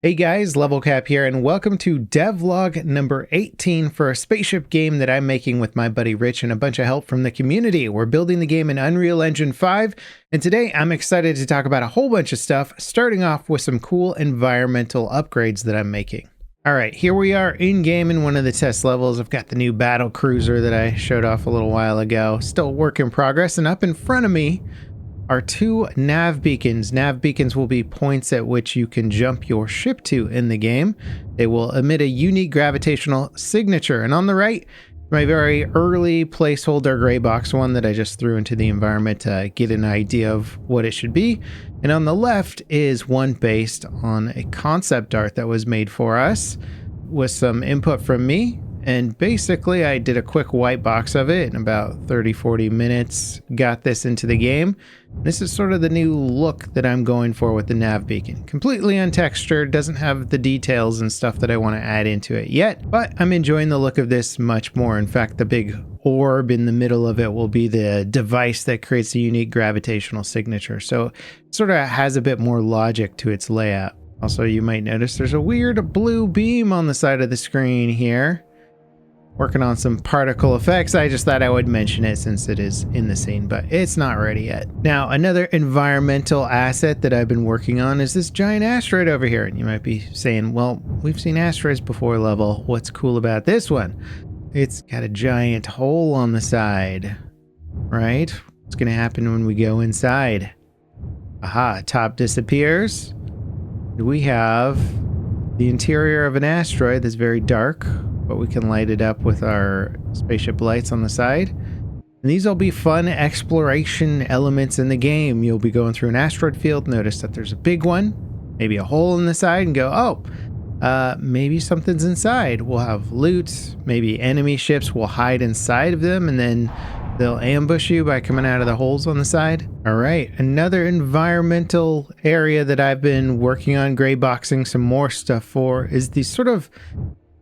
Hey guys, Level Cap here, and welcome to Devlog number 18 for a spaceship game that I'm making with my buddy Rich and a bunch of help from the community. We're building the game in Unreal Engine 5, and today I'm excited to talk about a whole bunch of stuff, starting off with some cool environmental upgrades that I'm making. Alright, here we are in-game in one of the test levels. I've got the new battle cruiser that I showed off a little while ago. Still work in progress, and up in front of me are two nav beacons. Nav beacons will be points at which you can jump your ship to in the game. They will emit a unique gravitational signature. And on the right, my very early placeholder gray box one that I just threw into the environment to get an idea of what it should be. And on the left is one based on a concept art that was made for us with some input from me. And basically I did a quick white box of it in about 30-40 minutes, got this into the game. This is sort of the new look that I'm going for with the nav beacon. Completely untextured, doesn't have the details and stuff that I want to add into it yet, but I'm enjoying the look of this much more. In fact, the big orb in the middle of it will be the device that creates a unique gravitational signature. So it sort of has a bit more logic to its layout. Also, you might notice there's a weird blue beam on the side of the screen here. Working on some particle effects. I just thought I would mention it since it is in the scene, but it's not ready yet. Now, another environmental asset that I've been working on is this giant asteroid over here. And you might be saying, well, we've seen asteroids before, Level. What's cool about this one? It's got a giant hole on the side, right? What's going to happen when we go inside? Aha, top disappears. We have the interior of an asteroid that's very dark, but we can light it up with our spaceship lights on the side. And these will be fun exploration elements in the game. You'll be going through an asteroid field, notice that there's a big one, maybe a hole in the side, and go, oh, maybe something's inside. We'll have loot, maybe enemy ships will hide inside of them, and then they'll ambush you by coming out of the holes on the side. All right, another environmental area that I've been working on gray boxing some more stuff for is these sort of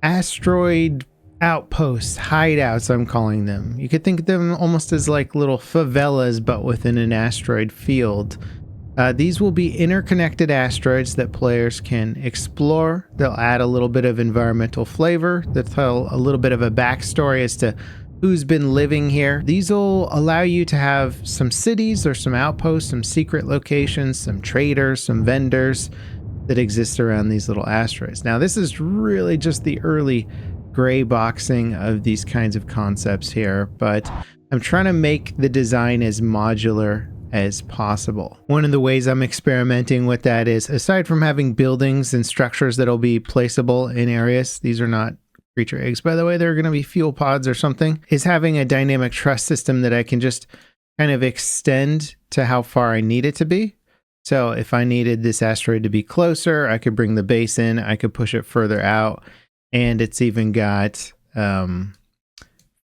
asteroid outposts, hideouts I'm calling them. You could think of them almost as like little favelas, but within an asteroid field. These will be interconnected asteroids that players can explore. They'll add a little bit of environmental flavor. They'll tell a little bit of a backstory as to who's been living here. These will allow you to have some cities or some outposts, some secret locations, some traders, some vendors that exist around these little asteroids. Now, this is really just the early gray boxing of these kinds of concepts here, but I'm trying to make the design as modular as possible. One of the ways I'm experimenting with that is, aside from having buildings and structures that'll be placeable in areas, these are not creature eggs, by the way, they're going to be fuel pods or something, is having a dynamic truss system that I can just kind of extend to how far I need it to be. So if I needed this asteroid to be closer, I could bring the base in, I could push it further out, and it's even got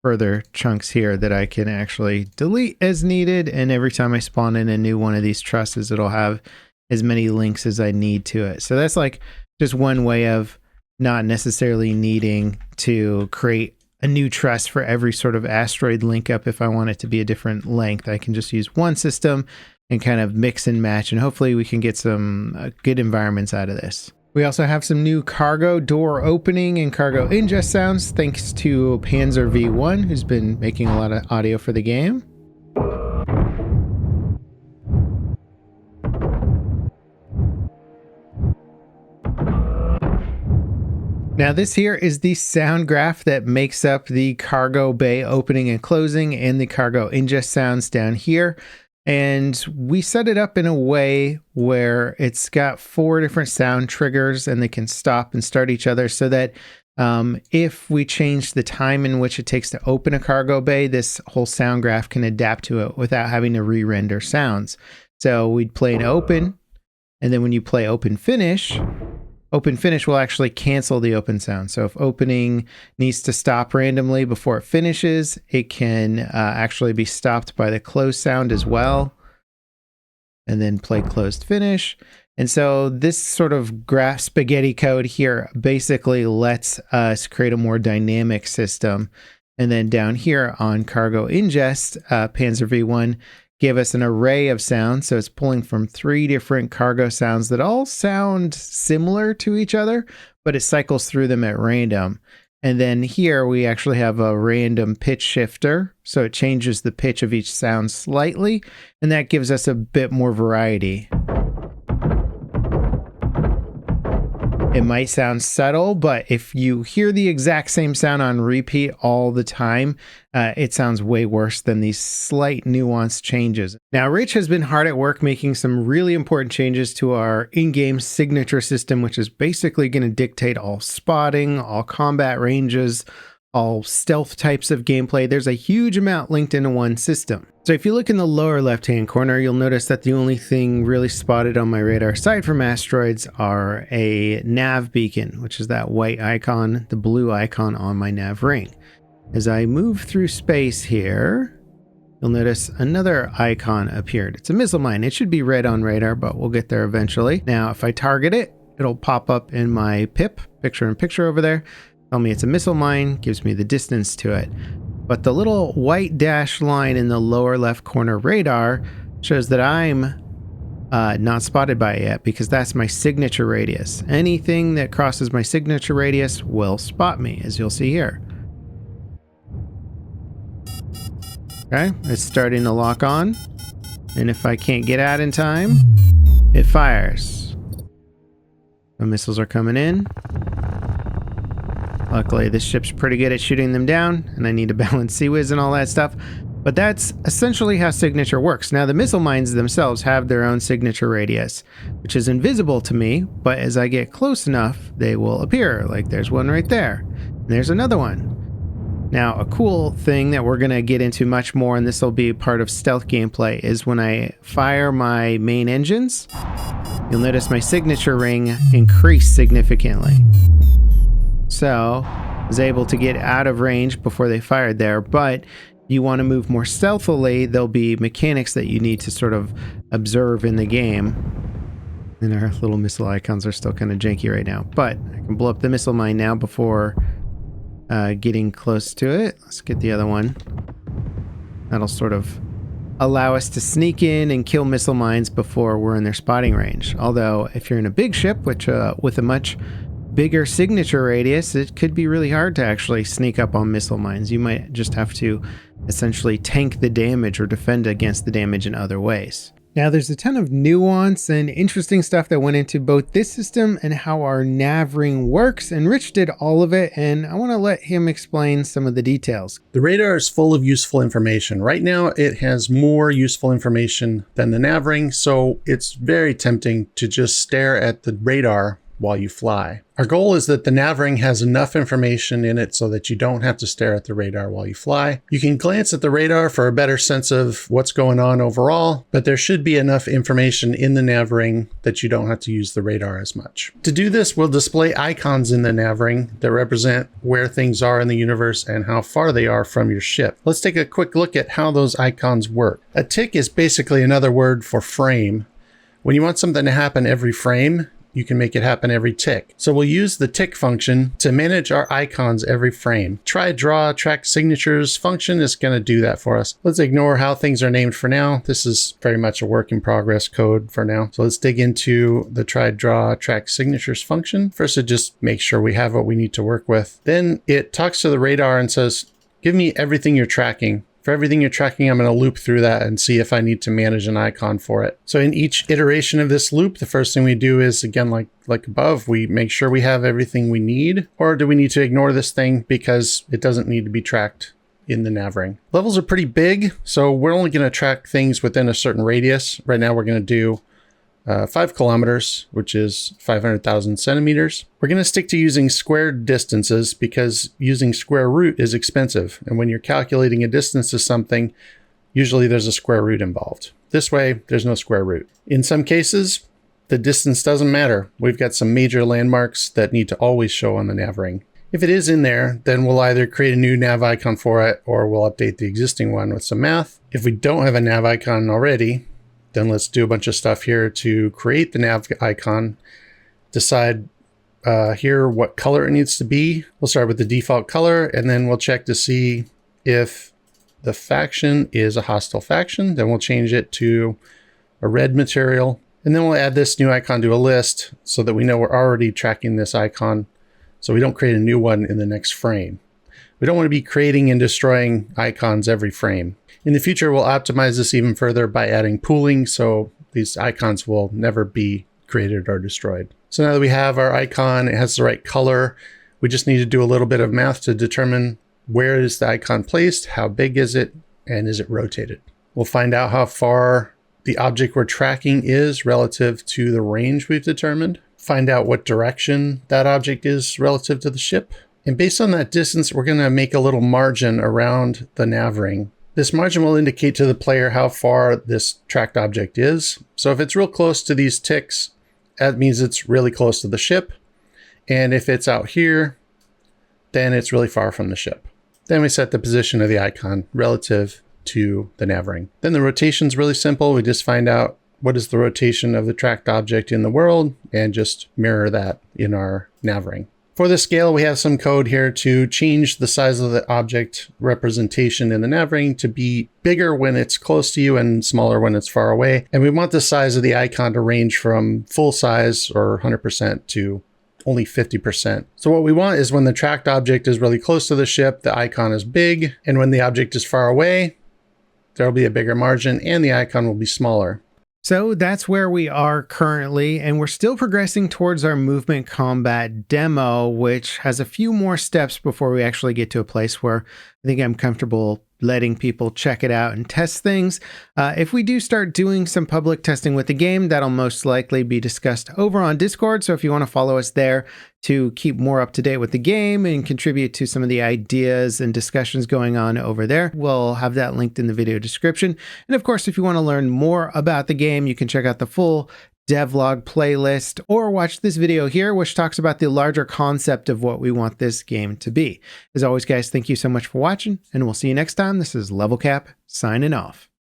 further chunks here that I can actually delete as needed, and every time I spawn in a new one of these trusses, it'll have as many links as I need to it. So that's like just one way of not necessarily needing to create a new truss for every sort of asteroid link up. If I want it to be a different length, I can just use one system and kind of mix and match, and hopefully we can get some good environments out of this. We also have some new cargo door opening and cargo ingest sounds thanks to Panzer V1, who's been making a lot of audio for the game. Now this here is the sound graph that makes up the cargo bay opening and closing and the cargo ingest sounds down here. And we set it up in a way where it's got 4 different sound triggers and they can stop and start each other, so that if we change the time in which it takes to open a cargo bay, this whole sound graph can adapt to it without having to re-render sounds. So we'd play an open, and then when you play open finish will actually cancel the open sound. So if opening needs to stop randomly before it finishes, it can actually be stopped by the close sound as well, and then play closed finish. And so this sort of graph spaghetti code here basically lets us create a more dynamic system. And then down here on cargo ingest, Panzer V1 gave us an array of sounds. So it's pulling from 3 different cargo sounds that all sound similar to each other, but it cycles through them at random. And then here we actually have a random pitch shifter. So it changes the pitch of each sound slightly, and that gives us a bit more variety. It might sound subtle, but if you hear the exact same sound on repeat all the time, it sounds way worse than these slight nuanced changes. Now, Rich has been hard at work making some really important changes to our in-game signature system, which is basically going to dictate all spotting, all combat ranges, all stealth types of gameplay. There's a huge amount linked into one system. So if you look in the lower left-hand corner, you'll notice that the only thing really spotted on my radar, aside from asteroids, are a Nav Beacon, which is that white icon, the blue icon on my nav ring. As I move through space here, you'll notice another icon appeared. It's a missile mine. It should be red on radar, but we'll get there eventually. Now, if I target it, it'll pop up in my PIP, picture-in-picture over there. Tell me it's a missile mine, gives me the distance to it. But the little white dashed line in the lower left corner radar shows that I'm not spotted by it yet, because that's my signature radius. Anything that crosses my signature radius will spot me, as you'll see here. Okay, it's starting to lock on. And if I can't get out in time, it fires. The missiles are coming in. Luckily, this ship's pretty good at shooting them down, and I need to balance CWIS and all that stuff. But that's essentially how signature works. Now, the missile mines themselves have their own signature radius, which is invisible to me, but as I get close enough, they will appear. Like there's one right there. And there's another one. Now, a cool thing that we're going to get into much more, and this will be part of stealth gameplay, is when I fire my main engines, you'll notice my signature ring increase significantly. So I was able to get out of range before they fired there, but you want to move more stealthily, there'll be mechanics that you need to sort of observe in the game. And our little missile icons are still kind of janky right now, but I can blow up the missile mine now before getting close to it. Let's get the other one. That'll sort of allow us to sneak in and kill missile mines before we're in their spotting range. Although if you're in a big ship, which with a much bigger signature radius, it could be really hard to actually sneak up on missile mines. You might just have to essentially tank the damage or defend against the damage in other ways. Now, there's a ton of nuance and interesting stuff that went into both this system and how our nav ring works, and Rich did all of it, and I want to let him explain some of the details. The radar is full of useful information. Right now, it has more useful information than the nav ring, so it's very tempting to just stare at the radar while you fly. Our goal is that the nav ring has enough information in it so that you don't have to stare at the radar while you fly. You can glance at the radar for a better sense of what's going on overall, but there should be enough information in the nav ring that you don't have to use the radar as much. To do this, we'll display icons in the nav ring that represent where things are in the universe and how far they are from your ship. Let's take a quick look at how those icons work. A tick is basically another word for frame. When you want something to happen every frame, you can make it happen every tick. So we'll use the tick function to manage our icons every frame. Try draw track signatures function is going to do that for us. Let's ignore how things are named for now. This is very much a work in progress code for now. So let's dig into the try draw track signatures function. First, it just makes sure we have what we need to work with. Then it talks to the radar and says, give me everything you're tracking. For everything you're tracking, I'm going to loop through that and see if I need to manage an icon for it. So in each iteration of this loop, the first thing we do is, again, like above, we make sure we have everything we need. Or do we need to ignore this thing because it doesn't need to be tracked in the nav ring? Levels are pretty big, so we're only going to track things within a certain radius. Right now, we're going to do 5 kilometers, which is 500,000 centimeters. We're going to stick to using squared distances because using square root is expensive. And when you're calculating a distance to something, usually there's a square root involved. This way, there's no square root. In some cases, the distance doesn't matter. We've got some major landmarks that need to always show on the nav ring. If it is in there, then we'll either create a new nav icon for it or we'll update the existing one with some math. If we don't have a nav icon already, then let's do a bunch of stuff here to create the nav icon. Decide here what color it needs to be. We'll start with the default color, and then we'll check to see if the faction is a hostile faction. Then we'll change it to a red material. And then we'll add this new icon to a list so that we know we're already tracking this icon, so we don't create a new one in the next frame. We don't want to be creating and destroying icons every frame. In the future, we'll optimize this even further by adding pooling, so these icons will never be created or destroyed. So now that we have our icon, it has the right color, we just need to do a little bit of math to determine where is the icon placed, how big is it, and is it rotated. We'll find out how far the object we're tracking is relative to the range we've determined, find out what direction that object is relative to the ship. And based on that distance, we're going to make a little margin around the nav ring. This margin will indicate to the player how far this tracked object is. So if it's real close to these ticks, that means it's really close to the ship. And if it's out here, then it's really far from the ship. Then we set the position of the icon relative to the nav ring. Then the rotation's really simple. We just find out what is the rotation of the tracked object in the world and just mirror that in our nav ring. For the scale, we have some code here to change the size of the object representation in the nav ring to be bigger when it's close to you and smaller when it's far away. And we want the size of the icon to range from full size or 100% to only 50%. So what we want is when the tracked object is really close to the ship, the icon is big. And when the object is far away, there'll be a bigger margin and the icon will be smaller. So that's where we are currently, and we're still progressing towards our movement combat demo, which has a few more steps before we actually get to a place where I think I'm comfortable letting people check it out and test things. If we do start doing some public testing with the game, that'll most likely be discussed over on Discord. So if you want to follow us there to keep more up to date with the game and contribute to some of the ideas and discussions going on over there, we'll have that linked in the video description. And of course, if you want to learn more about the game, you can check out the full Devlog playlist or watch this video here, which talks about the larger concept of what we want this game to be. As always, guys, thank you so much for watching, and we'll see you next time. This is Level Cap signing off.